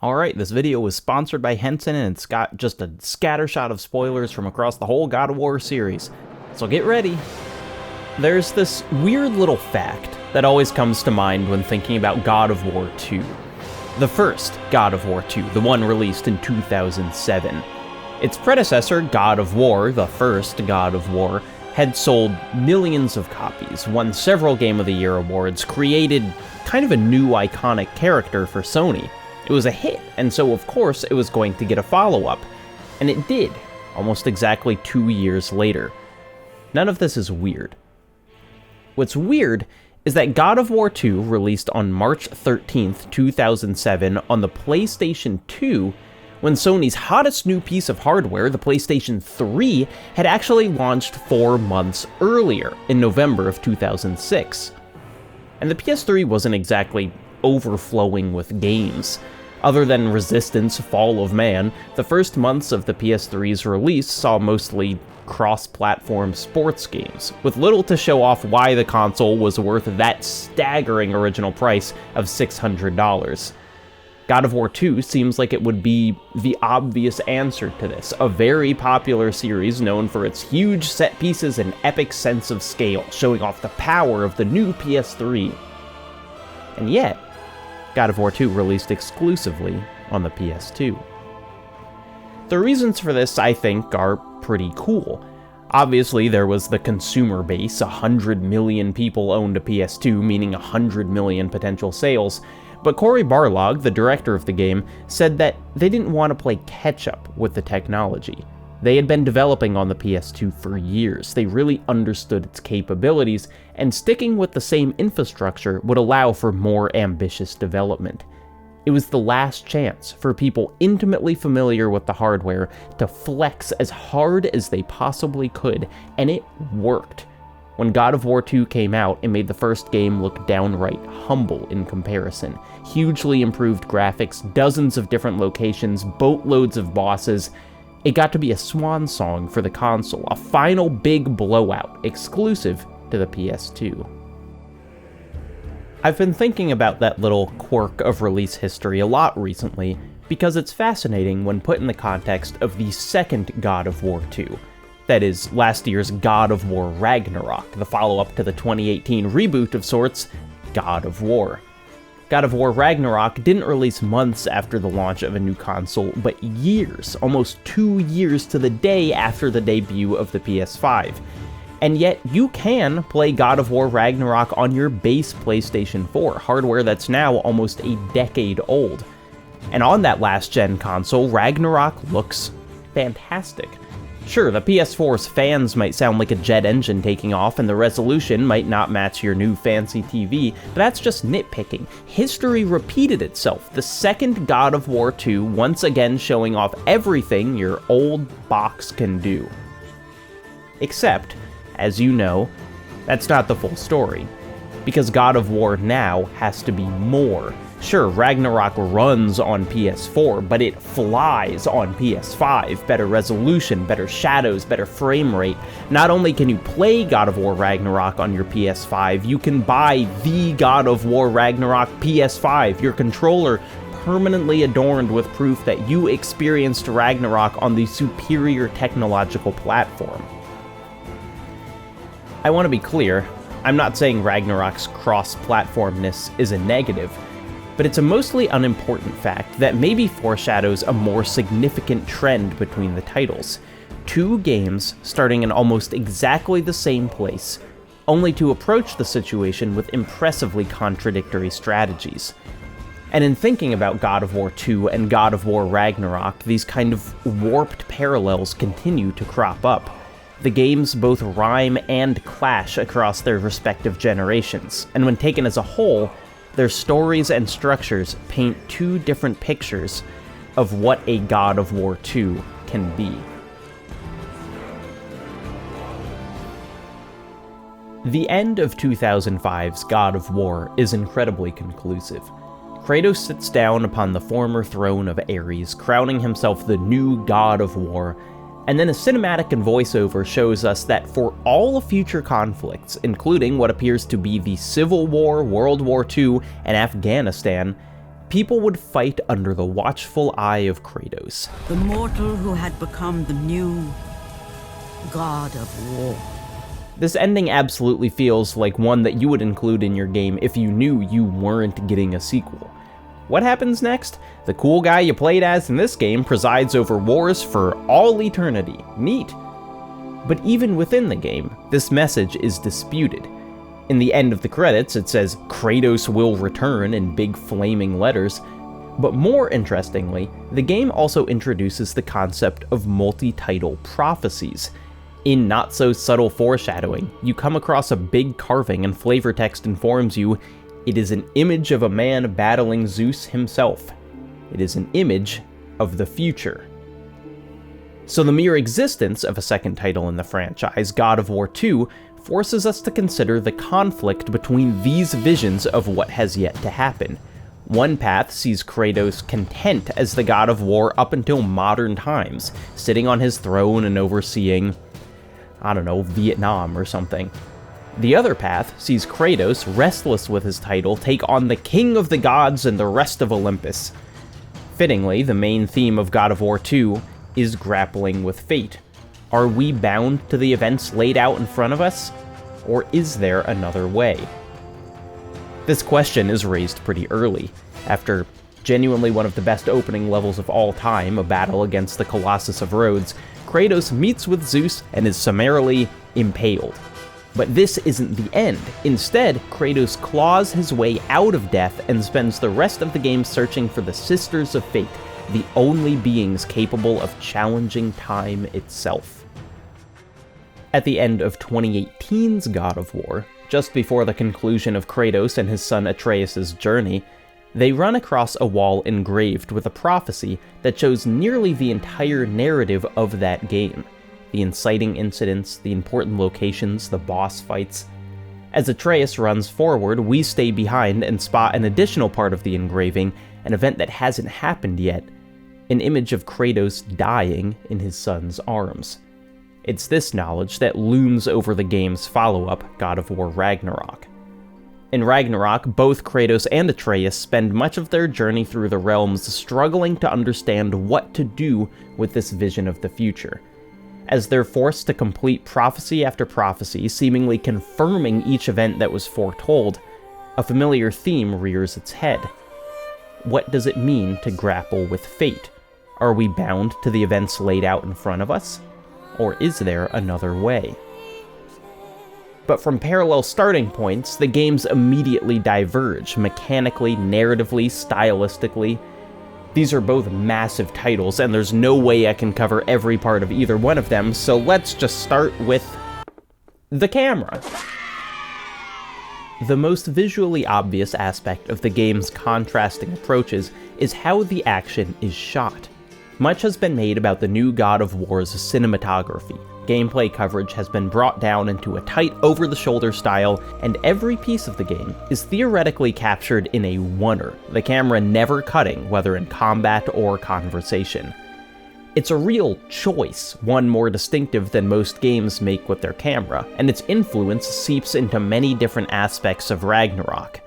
Alright, this video was sponsored by Henson, and it's got just a scattershot of spoilers from across the whole God of War series. So get ready. There's this weird little fact that always comes to mind when thinking about God of War 2. The first God of War 2, the one released in 2007. Its predecessor, God of War, the first God of War, had sold millions of copies, won several Game of the Year awards, created kind of a new iconic character for Sony. It was a hit, and so of course it was going to get a follow-up. And it did, almost exactly 2 years later. None of this is weird. What's weird is that God of War 2 released on March 13th, 2007 on the PlayStation 2, when Sony's hottest new piece of hardware, the PlayStation 3, had actually launched 4 months earlier, in November of 2006. And the PS3 wasn't exactly overflowing with games. Other than Resistance: Fall of Man, the first months of the PS3's release saw mostly cross-platform sports games, with little to show off why the console was worth that staggering original price of $600. God of War 2 seems like it would be the obvious answer to this, a very popular series known for its huge set pieces and epic sense of scale, showing off the power of the new PS3. And yet, God of War 2 released exclusively on the PS2. The reasons for this, I think, are pretty cool. Obviously, there was the consumer base. 100 million people owned a PS2, meaning 100 million potential sales. But Cory Barlog, the director of the game, said that they didn't want to play catch-up with the technology. They had been developing on the PS2 for years. They really understood its capabilities, and sticking with the same infrastructure would allow for more ambitious development. It was the last chance for people intimately familiar with the hardware to flex as hard as they possibly could, and it worked. When God of War 2 came out, it made the first game look downright humble in comparison. Hugely improved graphics, dozens of different locations, boatloads of bosses. It got to be a swan song for the console, a final big blowout, exclusive to the PS2. I've been thinking about that little quirk of release history a lot recently, because it's fascinating when put in the context of the second God of War 2. That is, last year's God of War Ragnarok, the follow-up to the 2018 reboot of sorts, God of War. God of War Ragnarok didn't release months after the launch of a new console, but years, almost 2 years to the day after the debut of the PS5. And yet, you can play God of War Ragnarok on your base PlayStation 4, hardware that's now almost a decade old. And on that last-gen console, Ragnarok looks fantastic. Sure, the PS4's fans might sound like a jet engine taking off, and the resolution might not match your new fancy TV, but that's just nitpicking. History repeated itself, the second God of War 2 once again showing off everything your old box can do. Except, as you know, that's not the full story, because God of War now has to be more. Sure, Ragnarok runs on PS4, but it flies on PS5. Better resolution, better shadows, better frame rate. Not only can you play God of War Ragnarok on your PS5, you can buy the God of War Ragnarok PS5, your controller permanently adorned with proof that you experienced Ragnarok on the superior technological platform. I want to be clear, I'm not saying Ragnarok's cross-platformness is a negative, but it's a mostly unimportant fact that maybe foreshadows a more significant trend between the titles. 2 games starting in almost exactly the same place, only to approach the situation with impressively contradictory strategies. And in thinking about God of War 2 and God of War Ragnarok, these kind of warped parallels continue to crop up. The games both rhyme and clash across their respective generations, and when taken as a whole, their stories and structures paint 2 different pictures of what a God of War 2 can be. The end of 2005's God of War is incredibly conclusive. Kratos sits down upon the former throne of Ares, crowning himself the new God of War, and then a cinematic and voiceover shows us that for all future conflicts, including what appears to be the Civil War, World War II, and Afghanistan, people would fight under the watchful eye of Kratos. The mortal who had become the new god of war. This ending absolutely feels like one that you would include in your game if you knew you weren't getting a sequel. What happens next? The cool guy you played as in this game presides over wars for all eternity. Neat. But even within the game, this message is disputed. In the end of the credits, it says, "Kratos will return" in big flaming letters. But more interestingly, the game also introduces the concept of multi-title prophecies. In not-so-subtle foreshadowing, you come across a big carving and flavor text informs you it is an image of a man battling Zeus himself. It is an image of the future. So the mere existence of a second title in the franchise, God of War 2, forces us to consider the conflict between these visions of what has yet to happen. One path sees Kratos content as the God of War up until modern times, sitting on his throne and overseeing, I don't know, Vietnam or something. The other path sees Kratos, restless with his title, take on the King of the Gods and the rest of Olympus. Fittingly, the main theme of God of War 2 is grappling with fate. Are we bound to the events laid out in front of us? Or is there another way? This question is raised pretty early, after genuinely one of the best opening levels of all time, a battle against the Colossus of Rhodes. Kratos meets with Zeus and is summarily impaled. But this isn't the end. Instead, Kratos claws his way out of death and spends the rest of the game searching for the Sisters of Fate, the only beings capable of challenging time itself. At the end of 2018's God of War, just before the conclusion of Kratos and his son Atreus' journey, they run across a wall engraved with a prophecy that shows nearly the entire narrative of that game. The inciting incidents, the important locations, the boss fights. As Atreus runs forward, we stay behind and spot an additional part of the engraving, an event that hasn't happened yet, an image of Kratos dying in his son's arms. It's this knowledge that looms over the game's follow-up, God of War Ragnarok. In Ragnarok, both Kratos and Atreus spend much of their journey through the realms struggling to understand what to do with this vision of the future. As they're forced to complete prophecy after prophecy, seemingly confirming each event that was foretold, a familiar theme rears its head. What does it mean to grapple with fate? Are we bound to the events laid out in front of us? Or is there another way? But from parallel starting points, the games immediately diverge, mechanically, narratively, stylistically. These are both massive titles, and there's no way I can cover every part of either one of them, so let's just start with the camera. The most visually obvious aspect of the game's contrasting approaches is how the action is shot. Much has been made about the new God of War's cinematography. Gameplay coverage has been brought down into a tight, over-the-shoulder style, and every piece of the game is theoretically captured in a oneer, the camera never cutting, whether in combat or conversation. It's a real choice, one more distinctive than most games make with their camera, and its influence seeps into many different aspects of Ragnarok.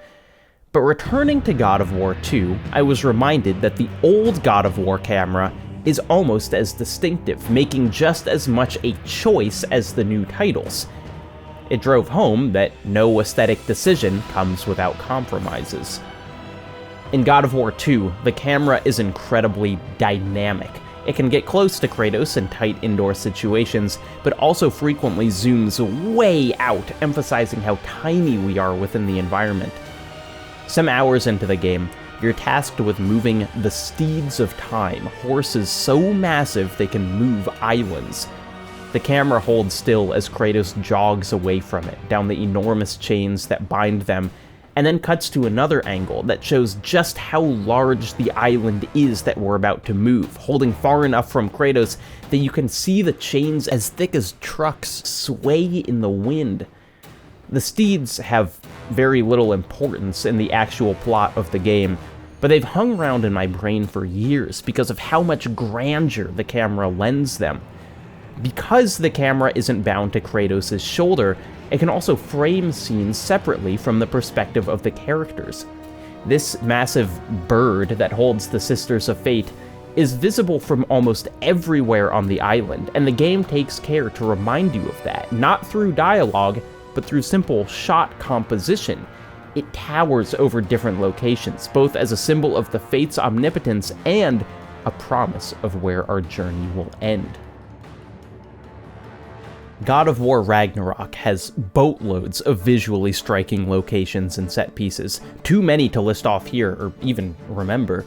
But returning to God of War 2, I was reminded that the old God of War camera is almost as distinctive, making just as much a choice as the new titles. It drove home that no aesthetic decision comes without compromises. In God of War 2, the camera is incredibly dynamic. It can get close to Kratos in tight indoor situations, but also frequently zooms way out, emphasizing how tiny we are within the environment. Some hours into the game, you're tasked with moving the Steeds of Time, horses so massive they can move islands. The camera holds still as Kratos jogs away from it, down the enormous chains that bind them, and then cuts to another angle that shows just how large the island is that we're about to move, holding far enough from Kratos that you can see the chains as thick as trucks sway in the wind. The steeds have very little importance in the actual plot of the game, but they've hung around in my brain for years because of how much grandeur the camera lends them. Because the camera isn't bound to Kratos' shoulder, it can also frame scenes separately from the perspective of the characters. This massive bird that holds the Sisters of Fate is visible from almost everywhere on the island, and the game takes care to remind you of that, not through dialogue, but through simple shot composition. It towers over different locations, both as a symbol of the Fate's omnipotence and a promise of where our journey will end. God of War Ragnarok has boatloads of visually striking locations and set pieces, too many to list off here or even remember.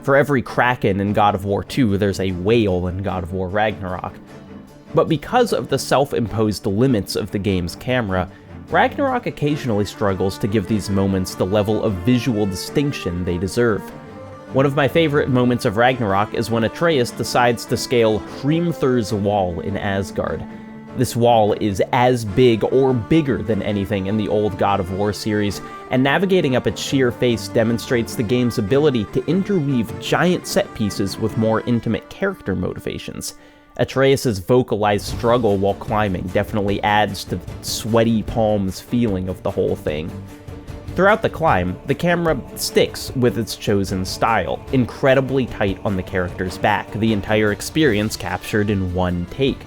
For every Kraken in God of War 2, there's a whale in God of War Ragnarok. But because of the self-imposed limits of the game's camera, Ragnarok occasionally struggles to give these moments the level of visual distinction they deserve. One of my favorite moments of Ragnarok is when Atreus decides to scale Hrimthur's wall in Asgard. This wall is as big or bigger than anything in the old God of War series, and navigating up its sheer face demonstrates the game's ability to interweave giant set pieces with more intimate character motivations. Atreus' vocalized struggle while climbing definitely adds to the sweaty palms feeling of the whole thing. Throughout the climb, the camera sticks with its chosen style, incredibly tight on the character's back, the entire experience captured in one take.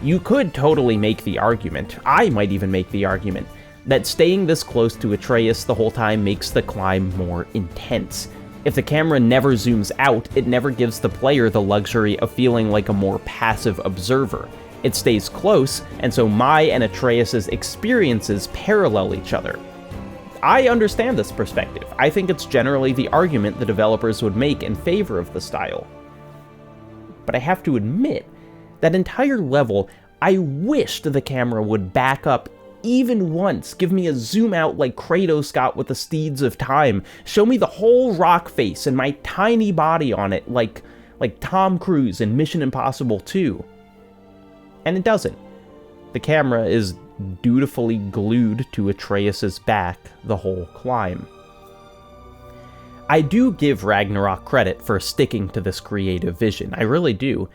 You could totally make the argument, I might even make the argument, that staying this close to Atreus the whole time makes the climb more intense. If the camera never zooms out, it never gives the player the luxury of feeling like a more passive observer. It stays close, and so my and Atreus' experiences parallel each other. I understand this perspective. I think it's generally the argument the developers would make in favor of the style. But I have to admit, that entire level, I wished the camera would back up even once, give me a zoom out like Kratos got with the Steeds of Time, show me the whole rock face and my tiny body on it like Tom Cruise in Mission Impossible 2. And it doesn't. The camera is dutifully glued to Atreus' back the whole climb. I do give Ragnarok credit for sticking to this creative vision, I really do.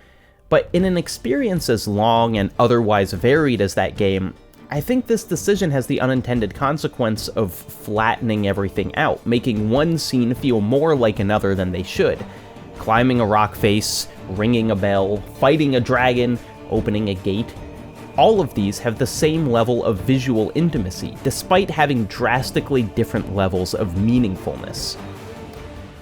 But in an experience as long and otherwise varied as that game, I think this decision has the unintended consequence of flattening everything out, making one scene feel more like another than they should. Climbing a rock face, ringing a bell, fighting a dragon, opening a gate. All of these have the same level of visual intimacy, despite having drastically different levels of meaningfulness.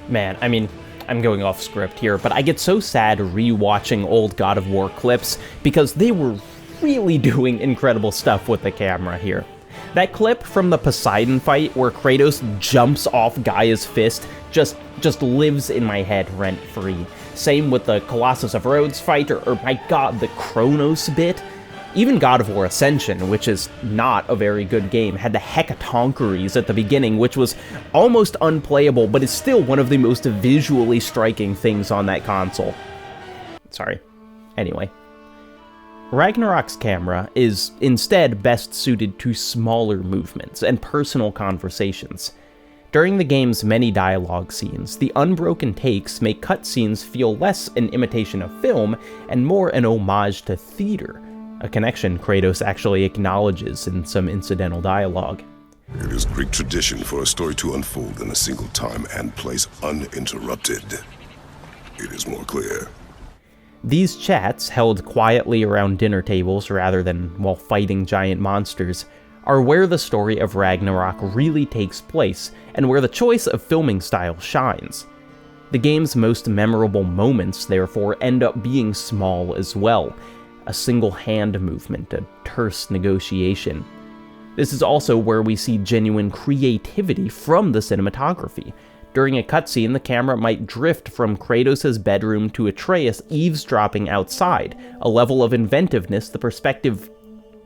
Man, I mean, I'm going off script here, but I get so sad rewatching old God of War clips because they were really doing incredible stuff with the camera here. That clip from the Poseidon fight where Kratos jumps off Gaia's fist just lives in my head rent-free. Same with the Colossus of Rhodes fight, or my god, the Kronos bit. Even God of War Ascension, which is not a very good game, had the Hecatoncheires at the beginning, which was almost unplayable, but is still one of the most visually striking things on that console. Sorry. Anyway. Ragnarok's camera is instead best suited to smaller movements and personal conversations. During the game's many dialogue scenes, the unbroken takes make cutscenes feel less an imitation of film and more an homage to theater, a connection Kratos actually acknowledges in some incidental dialogue. It is Greek tradition for a story to unfold in a single time and place uninterrupted. It is more clear. These chats, held quietly around dinner tables rather than while fighting giant monsters, are where the story of Ragnarok really takes place, and where the choice of filming style shines. The game's most memorable moments, therefore, end up being small as well. A single hand movement, a terse negotiation. This is also where we see genuine creativity from the cinematography. During a cutscene, the camera might drift from Kratos' bedroom to Atreus eavesdropping outside, a level of inventiveness the perspective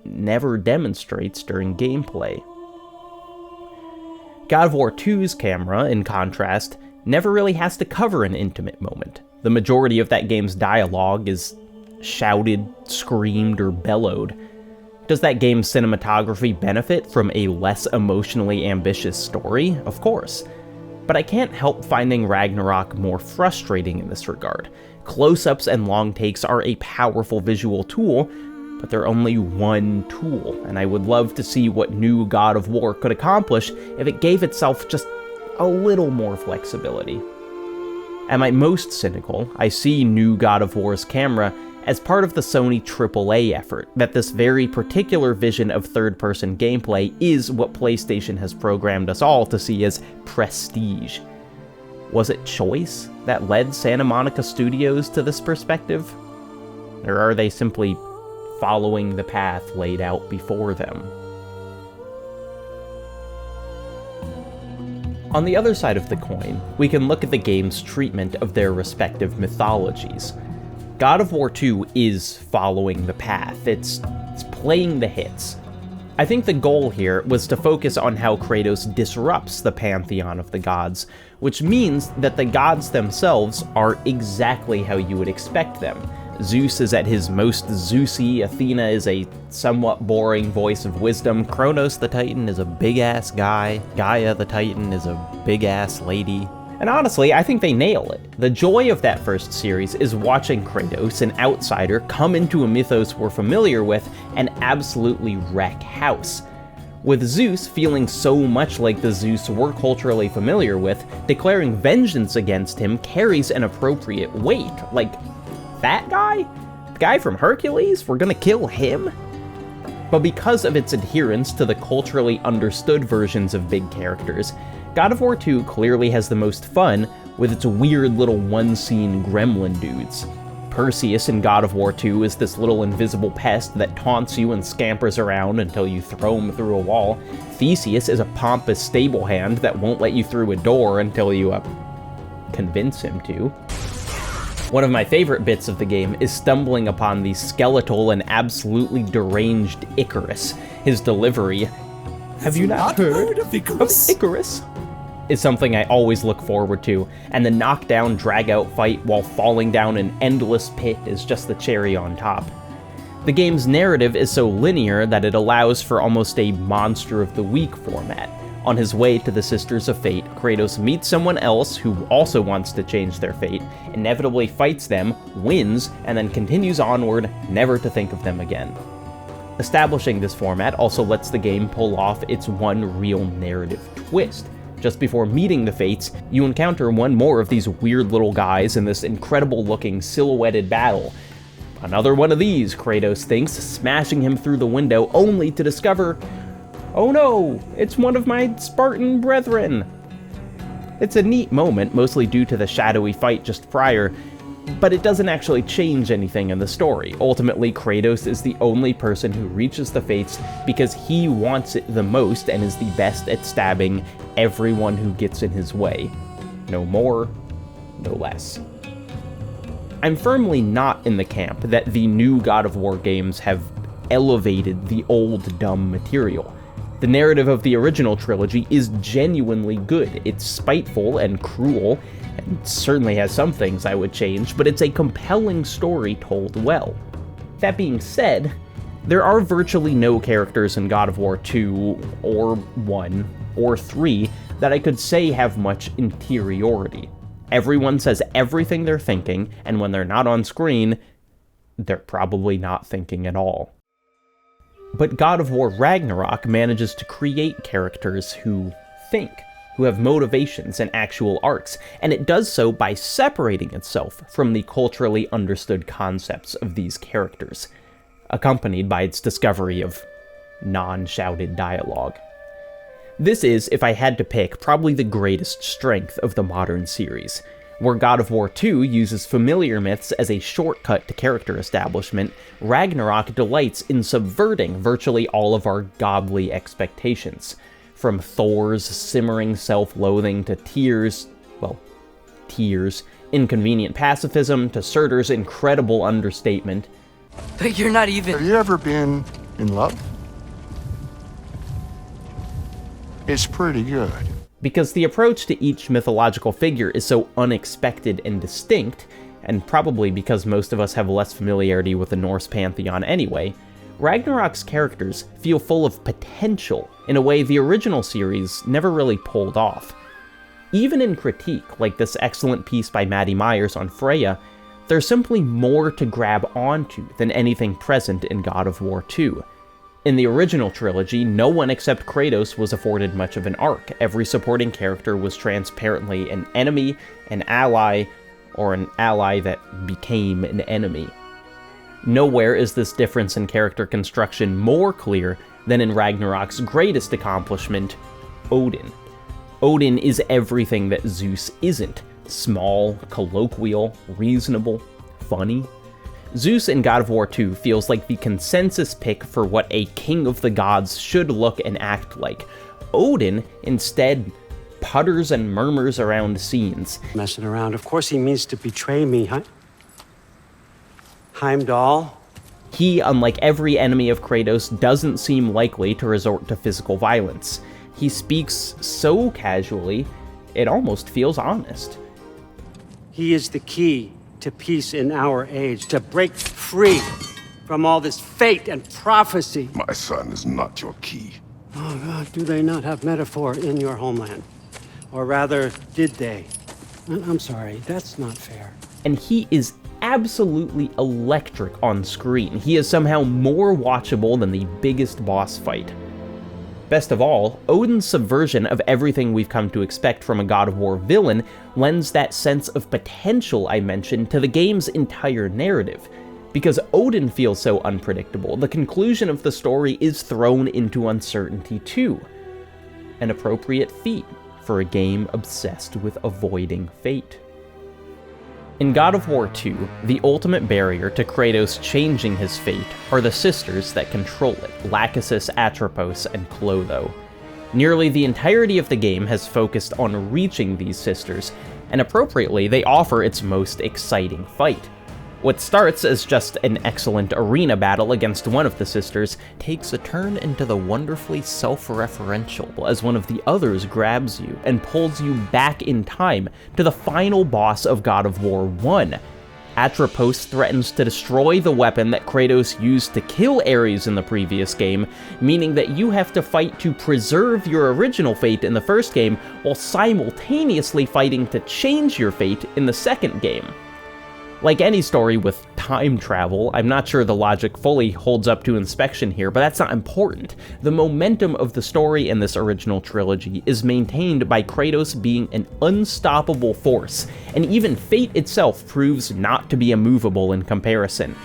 never demonstrates during gameplay. God of War 2's camera, in contrast, never really has to cover an intimate moment. The majority of that game's dialogue is shouted, screamed, or bellowed. Does that game's cinematography benefit from a less emotionally ambitious story? Of course. But I can't help finding Ragnarok more frustrating in this regard. Close-ups and long takes are a powerful visual tool, but they're only one tool, and I would love to see what new God of War could accomplish if it gave itself just a little more flexibility. At my most cynical, I see new God of War's camera as part of the Sony AAA effort, that this very particular vision of third-person gameplay is what PlayStation has programmed us all to see as prestige. Was it choice that led Santa Monica Studios to this perspective? Or are they simply following the path laid out before them? On the other side of the coin, we can look at the game's treatment of their respective mythologies. God of War 2 is following the path, it's playing the hits. I think the goal here was to focus on how Kratos disrupts the pantheon of the gods, which means that the gods themselves are exactly how you would expect them. Zeus is at his most Zeusy, Athena is a somewhat boring voice of wisdom, Kronos the Titan is a big-ass guy, Gaia the Titan is a big-ass lady. And honestly, I think they nail it. The joy of that first series is watching Kratos, an outsider, come into a mythos we're familiar with and absolutely wreck house. With Zeus feeling so much like the Zeus we're culturally familiar with, declaring vengeance against him carries an appropriate weight. Like, that guy? The guy from Hercules? We're gonna kill him? But because of its adherence to the culturally understood versions of big characters, God of War 2 clearly has the most fun with its weird little one-scene gremlin dudes. Perseus in God of War 2 is this little invisible pest that taunts you and scampers around until you throw him through a wall. Theseus is a pompous stable hand that won't let you through a door until you, convince him to. One of my favorite bits of the game is stumbling upon the skeletal and absolutely deranged Icarus. His delivery, "Have you not heard of Icarus?" is something I always look forward to, and the knockdown drag-out fight while falling down an endless pit is just the cherry on top. The game's narrative is so linear that it allows for almost a Monster of the Week format. On his way to the Sisters of Fate, Kratos meets someone else who also wants to change their fate, inevitably fights them, wins, and then continues onward, never to think of them again. Establishing this format also lets the game pull off its one real narrative twist. Just before meeting the Fates, you encounter one more of these weird little guys in this incredible-looking silhouetted battle. Another one of these, Kratos thinks, smashing him through the window only to discover, oh no, it's one of my Spartan brethren. It's a neat moment, mostly due to the shadowy fight just prior, but it doesn't actually change anything in the story. Ultimately, Kratos is the only person who reaches the Fates because he wants it the most and is the best at stabbing everyone who gets in his way. No more, no less. I'm firmly not in the camp that the new God of War games have elevated the old dumb material. The narrative of the original trilogy is genuinely good. It's spiteful and cruel, and certainly has some things I would change, but it's a compelling story told well. That being said, there are virtually no characters in God of War 2, or 1, or 3 that I could say have much interiority. Everyone says everything they're thinking, and when they're not on screen, they're probably not thinking at all. But God of War Ragnarok manages to create characters who think, who have motivations and actual arcs, and it does so by separating itself from the culturally understood concepts of these characters, accompanied by its discovery of non-shouted dialogue. This is, if I had to pick, probably the greatest strength of the modern series. Where God of War 2 uses familiar myths as a shortcut to character establishment, Ragnarok delights in subverting virtually all of our godly expectations. From Thor's simmering self-loathing to tears, inconvenient pacifism to Surtur's incredible understatement. But you're not even... Have you ever been in love? It's pretty good. Because the approach to each mythological figure is so unexpected and distinct, and probably because most of us have less familiarity with the Norse pantheon anyway, Ragnarok's characters feel full of potential in a way the original series never really pulled off. Even in critique, like this excellent piece by Maddie Myers on Freya, there's simply more to grab onto than anything present in God of War 2. In the original trilogy, no one except Kratos was afforded much of an arc. Every supporting character was transparently an enemy, an ally, or an ally that became an enemy. Nowhere is this difference in character construction more clear than in Ragnarok's greatest accomplishment, Odin. Odin is everything that Zeus isn't. Small, colloquial, reasonable, funny. Zeus in God of War 2 feels like the consensus pick for what a king of the gods should look and act like. Odin, instead, putters and murmurs around scenes. Messing around. Of course he means to betray me, huh? Heimdall? He, unlike every enemy of Kratos, doesn't seem likely to resort to physical violence. He speaks so casually, it almost feels honest. He is the key to peace in our age, to break free from all this fate and prophecy. My son is not your key. Oh God, do they not have metaphor in your homeland? Or rather, did they? I'm sorry, that's not fair. And he is absolutely electric on screen. He is somehow more watchable than the biggest boss fight. Best of all, Odin's subversion of everything we've come to expect from a God of War villain lends that sense of potential I mentioned to the game's entire narrative. Because Odin feels so unpredictable, the conclusion of the story is thrown into uncertainty too. An appropriate feat for a game obsessed with avoiding fate. In God of War 2, the ultimate barrier to Kratos changing his fate are the sisters that control it, Lachesis, Atropos, and Clotho. Nearly the entirety of the game has focused on reaching these sisters, and appropriately, they offer its most exciting fight. What starts as just an excellent arena battle against one of the sisters takes a turn into the wonderfully self-referential as one of the others grabs you and pulls you back in time to the final boss of God of War 1. Atropos threatens to destroy the weapon that Kratos used to kill Ares in the previous game, meaning that you have to fight to preserve your original fate in the first game while simultaneously fighting to change your fate in the second game. Like any story with time travel, I'm not sure the logic fully holds up to inspection here, but that's not important. The momentum of the story in this original trilogy is maintained by Kratos being an unstoppable force, and even fate itself proves not to be immovable in comparison.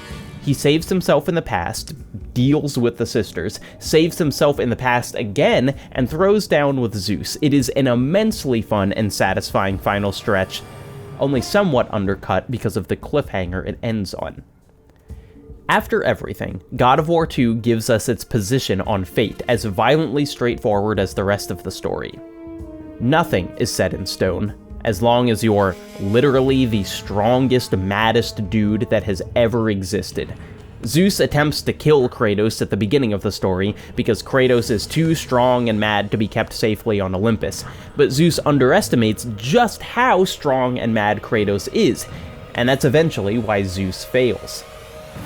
He saves himself in the past, deals with the sisters, saves himself in the past again, and throws down with Zeus. It is an immensely fun and satisfying final stretch, only somewhat undercut because of the cliffhanger it ends on. After everything, God of War 2 gives us its position on fate as violently straightforward as the rest of the story. Nothing is set in stone, as long as you're literally the strongest, maddest dude that has ever existed. Zeus attempts to kill Kratos at the beginning of the story because Kratos is too strong and mad to be kept safely on Olympus, but Zeus underestimates just how strong and mad Kratos is, and that's eventually why Zeus fails.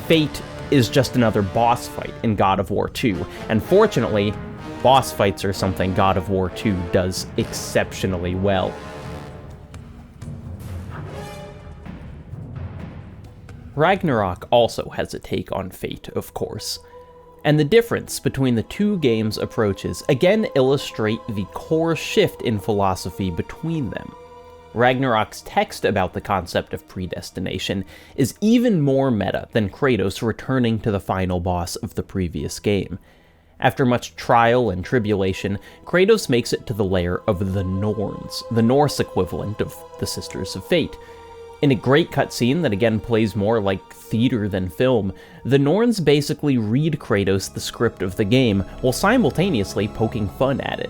Fate is just another boss fight in God of War 2, and fortunately, boss fights are something God of War 2 does exceptionally well. Ragnarok also has a take on fate, of course, and the difference between the two games' approaches again illustrate the core shift in philosophy between them. Ragnarok's text about the concept of predestination is even more meta than Kratos returning to the final boss of the previous game. After much trial and tribulation, Kratos makes it to the lair of the Norns, the Norse equivalent of the Sisters of Fate. In a great cutscene that again plays more like theater than film, the Norns basically read Kratos the script of the game while simultaneously poking fun at it.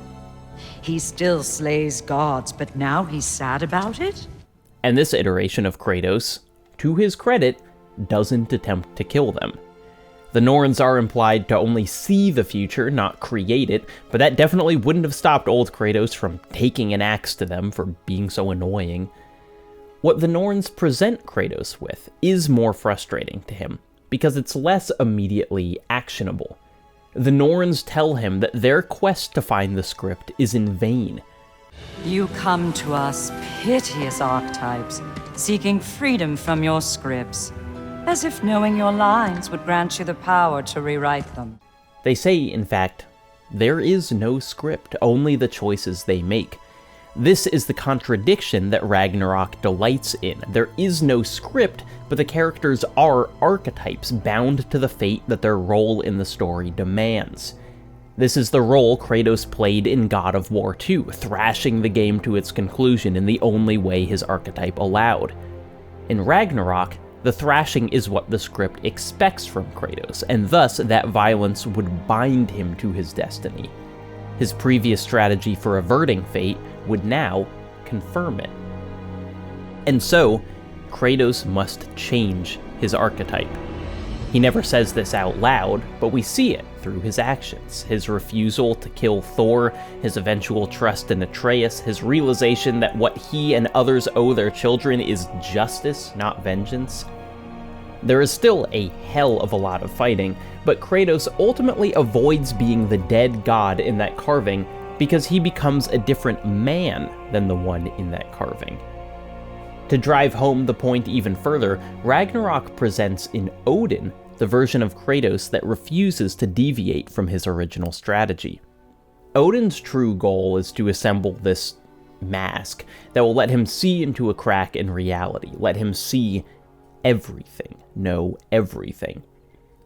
He still slays gods, but now he's sad about it? And this iteration of Kratos, to his credit, doesn't attempt to kill them. The Norns are implied to only see the future, not create it, but that definitely wouldn't have stopped old Kratos from taking an axe to them for being so annoying. What the Norns present Kratos with is more frustrating to him, because it's less immediately actionable. The Norns tell him that their quest to find the script is in vain. You come to us, piteous archetypes, seeking freedom from your scripts, as if knowing your lines would grant you the power to rewrite them. They say, in fact, there is no script, only the choices they make. This is the contradiction that Ragnarok delights in. There is no script, but the characters are archetypes bound to the fate that their role in the story demands. This is the role Kratos played in God of War 2, thrashing the game to its conclusion in the only way his archetype allowed. In Ragnarok, the thrashing is what the script expects from Kratos, and thus that violence would bind him to his destiny. His previous strategy for averting fate would now confirm it. And so, Kratos must change his archetype. He never says this out loud, but we see it through his actions. His refusal to kill Thor, his eventual trust in Atreus, his realization that what he and others owe their children is justice, not vengeance. There is still a hell of a lot of fighting, but Kratos ultimately avoids being the dead god in that carving because he becomes a different man than the one in that carving. To drive home the point even further, Ragnarok presents in Odin the version of Kratos that refuses to deviate from his original strategy. Odin's true goal is to assemble this mask that will let him see into a crack in reality, let him see everything, know everything.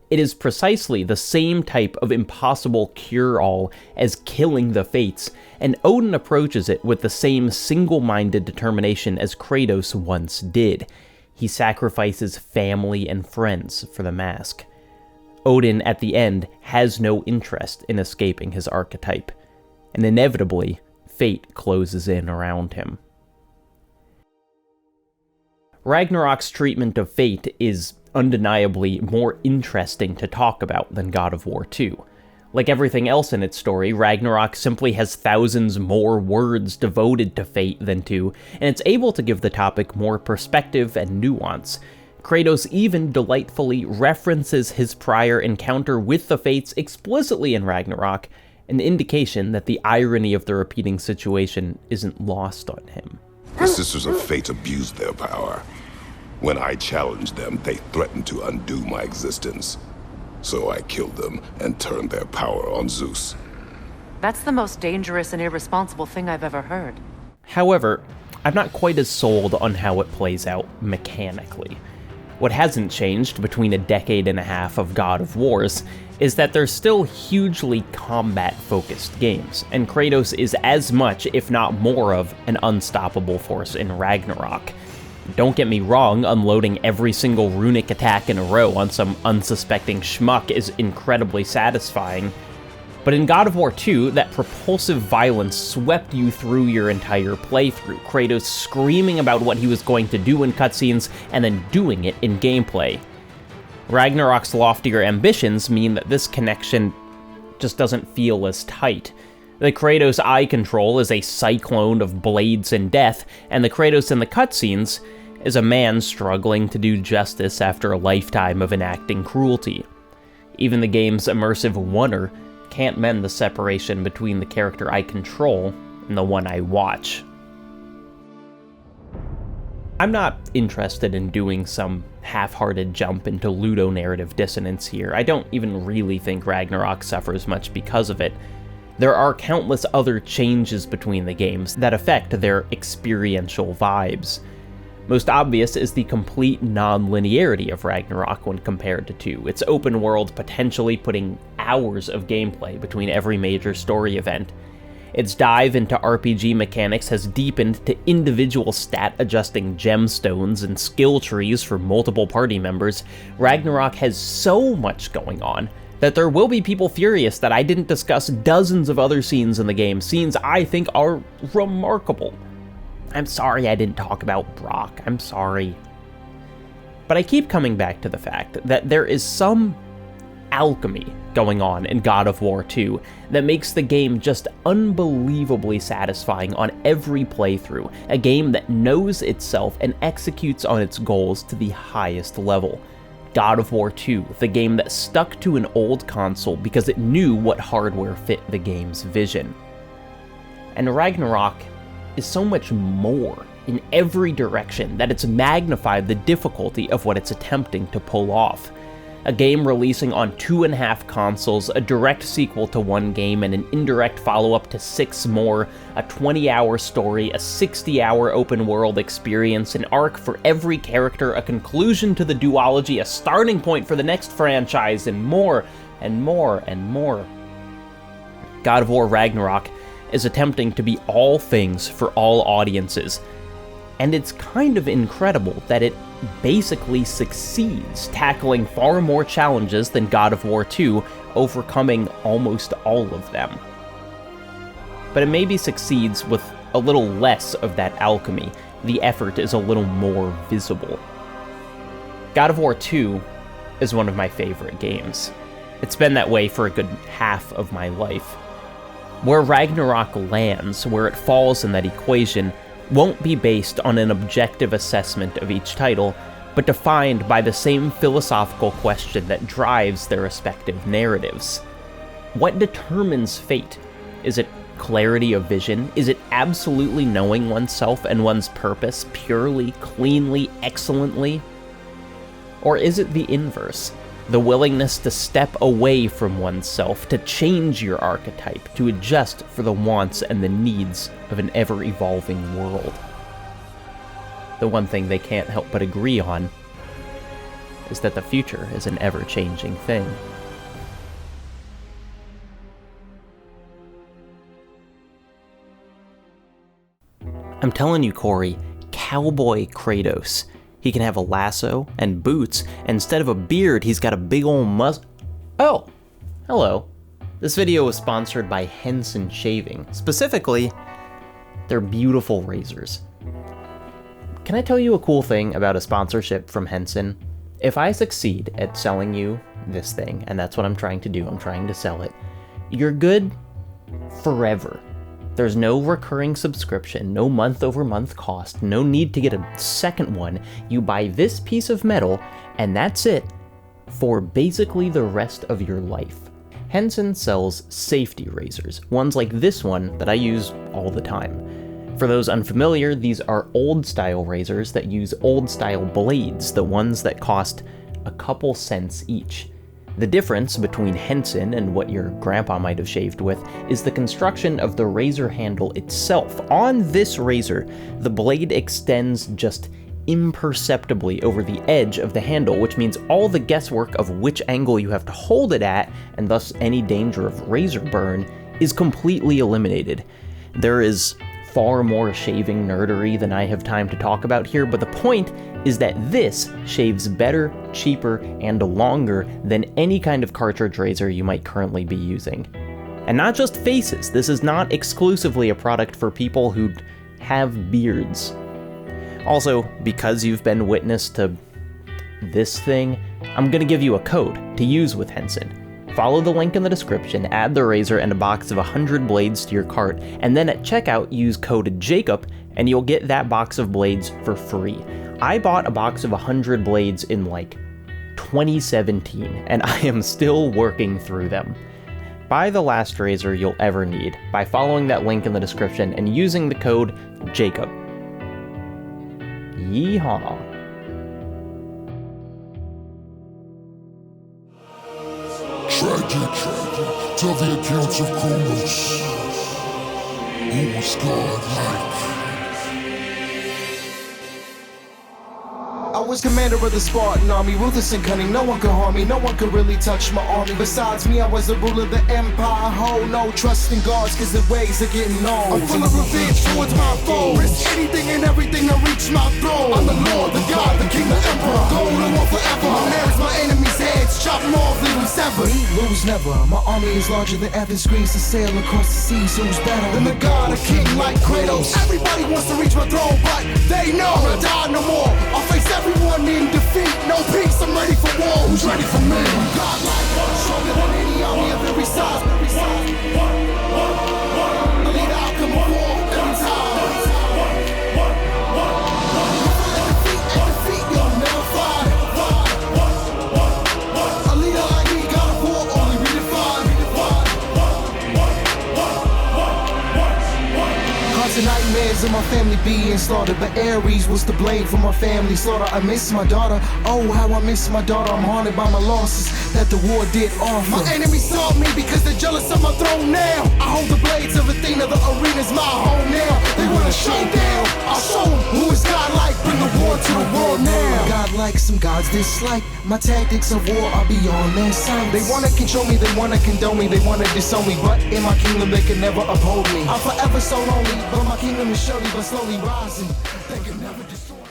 It is precisely the same type of impossible cure-all as killing the Fates, and Odin approaches it with the same single-minded determination as Kratos once did. He sacrifices family and friends for the mask. Odin, at the end, has no interest in escaping his archetype, and inevitably, fate closes in around him. Ragnarok's treatment of fate is undeniably more interesting to talk about than God of War 2. Like everything else in its story, Ragnarok simply has thousands more words devoted to fate than 2, and it's able to give the topic more perspective and nuance. Kratos even delightfully references his prior encounter with the Fates explicitly in Ragnarok, an indication that the irony of the repeating situation isn't lost on him. The Sisters of Fate abused their power. When I challenged them, they threatened to undo my existence. So I killed them and turned their power on Zeus. That's the most dangerous and irresponsible thing I've ever heard. However, I'm not quite as sold on how it plays out mechanically. What hasn't changed between a decade and a half of God of Wars is that they're still hugely combat-focused games, and Kratos is as much, if not more, of an unstoppable force in Ragnarok. Don't get me wrong, unloading every single runic attack in a row on some unsuspecting schmuck is incredibly satisfying, but in God of War 2, that propulsive violence swept you through your entire playthrough, Kratos screaming about what he was going to do in cutscenes and then doing it in gameplay. Ragnarok's loftier ambitions mean that this connection just doesn't feel as tight. The Kratos I control is a cyclone of blades and death, and the Kratos in the cutscenes is a man struggling to do justice after a lifetime of enacting cruelty. Even the game's immersive wonder can't mend the separation between the character I control and the one I watch. I'm not interested in doing some half-hearted jump into ludonarrative dissonance here. I don't even really think Ragnarok suffers much because of it. There are countless other changes between the games that affect their experiential vibes. Most obvious is the complete non-linearity of Ragnarok when compared to 2, its open world potentially putting hours of gameplay between every major story event. Its dive into RPG mechanics has deepened to individual stat-adjusting gemstones and skill trees for multiple party members. Ragnarok has so much going on that there will be people furious that I didn't discuss dozens of other scenes in the game, scenes I think are remarkable. I'm sorry I didn't talk about Brock, I'm sorry. But I keep coming back to the fact that there is some alchemy going on in God of War 2 that makes the game just unbelievably satisfying on every playthrough, a game that knows itself and executes on its goals to the highest level. God of War 2, the game that stuck to an old console because it knew what hardware fit the game's vision. And Ragnarok is so much more in every direction that it's magnified the difficulty of what it's attempting to pull off. a game releasing on 2.5 consoles, a direct sequel to one game and an indirect follow-up to 6 more, a 20-hour story, a 60-hour open-world experience, an arc for every character, a conclusion to the duology, a starting point for the next franchise, and more, and more, and more. God of War Ragnarok is attempting to be all things for all audiences, and it's kind of incredible that it basically succeeds, tackling far more challenges than God of War 2, overcoming almost all of them. But it maybe succeeds with a little less of that alchemy. The effort is a little more visible. God of War 2 is one of my favorite games. It's been that way for a good half of my life. Where Ragnarok lands, where it falls in that equation, won't be based on an objective assessment of each title, but defined by the same philosophical question that drives their respective narratives. What determines fate? Is it clarity of vision? Is it absolutely knowing oneself and one's purpose purely, cleanly, excellently? Or is it the inverse? The willingness to step away from oneself, to change your archetype, to adjust for the wants and the needs of an ever-evolving world. The one thing they can't help but agree on is that the future is an ever-changing thing. I'm telling you, Corey, Cowboy Kratos. He can have a lasso and boots, and instead of a beard, he's got a big ol' Oh, hello. This video was sponsored by Henson Shaving. Specifically, their beautiful razors. Can I tell you a cool thing about a sponsorship from Henson? If I succeed at selling you this thing, and that's what I'm trying to do, I'm trying to sell it, you're good forever. There's no recurring subscription, no month-over-month cost, no need to get a second one. You buy this piece of metal, and that's it for basically the rest of your life. Henson sells safety razors, ones like this one that I use all the time. For those unfamiliar, these are old-style razors that use old-style blades, the ones that cost a couple cents each. The difference between Henson and what your grandpa might have shaved with is the construction of the razor handle itself. On this razor, the blade extends just imperceptibly over the edge of the handle, which means all the guesswork of which angle you have to hold it at, and thus any danger of razor burn, is completely eliminated. There is far more shaving nerdery than I have time to talk about here, but the point is that this shaves better, cheaper, and longer than any kind of cartridge razor you might currently be using. And not just faces, this is not exclusively a product for people who have beards. Also, because you've been witness to this thing, I'm gonna give you a code to use with Henson. Follow the link in the description, add the razor and a box of 100 blades to your cart, and then at checkout use code JACOB, and you'll get that box of blades for free. I bought a box of 100 blades in like 2017, and I am still working through them. Buy the last razor you'll ever need by following that link in the description and using the code JACOB. Yeehaw. Tragic, tell the accounts of Kronos. Who was godlike? I was commander of the Spartan army, ruthless and cunning, no one could harm me, no one could really touch my army. Besides me, I was the ruler of the empire, hold no trust in gods, cause the ways are getting old. I'm full of revenge towards my foes, risk anything and everything to reach my throne. I'm the lord, the god, the king, the emperor, gold and war forever. My nails, my enemies' heads, chop them off, leave them severed. We lose never, my army is larger than Athens, Greece, to sail across the seas, who's better than the god, a king like Kratos. Everybody wants to reach my throne, but they know I'll die no more. I'll face everyone in defeat, no peace, I'm ready for war. Who's ready for me? God like one, stronger than any army of every size. I lead the outcome of war every time. And defeat, you'll never fight. A leader like me, God of war, only redefined. Constant nightmares in my family family being slaughtered, but Ares was to blame for my family slaughter. I miss my daughter, oh how I miss my daughter. I'm haunted by my losses that the war did offer. My enemies saw me because they're jealous of my throne now. I hold the blades of Athena, the arena's my home now. They want a showdown, I'll show them who is godlike. Bring the war to the world now. Godlike, some gods dislike. My tactics of war are beyond their sight. They wanna control me, they wanna condone me, they wanna disown me, but in my kingdom they can never uphold me. I'm forever so lonely, but my kingdom is surely but slowly rising. They can never destroy me.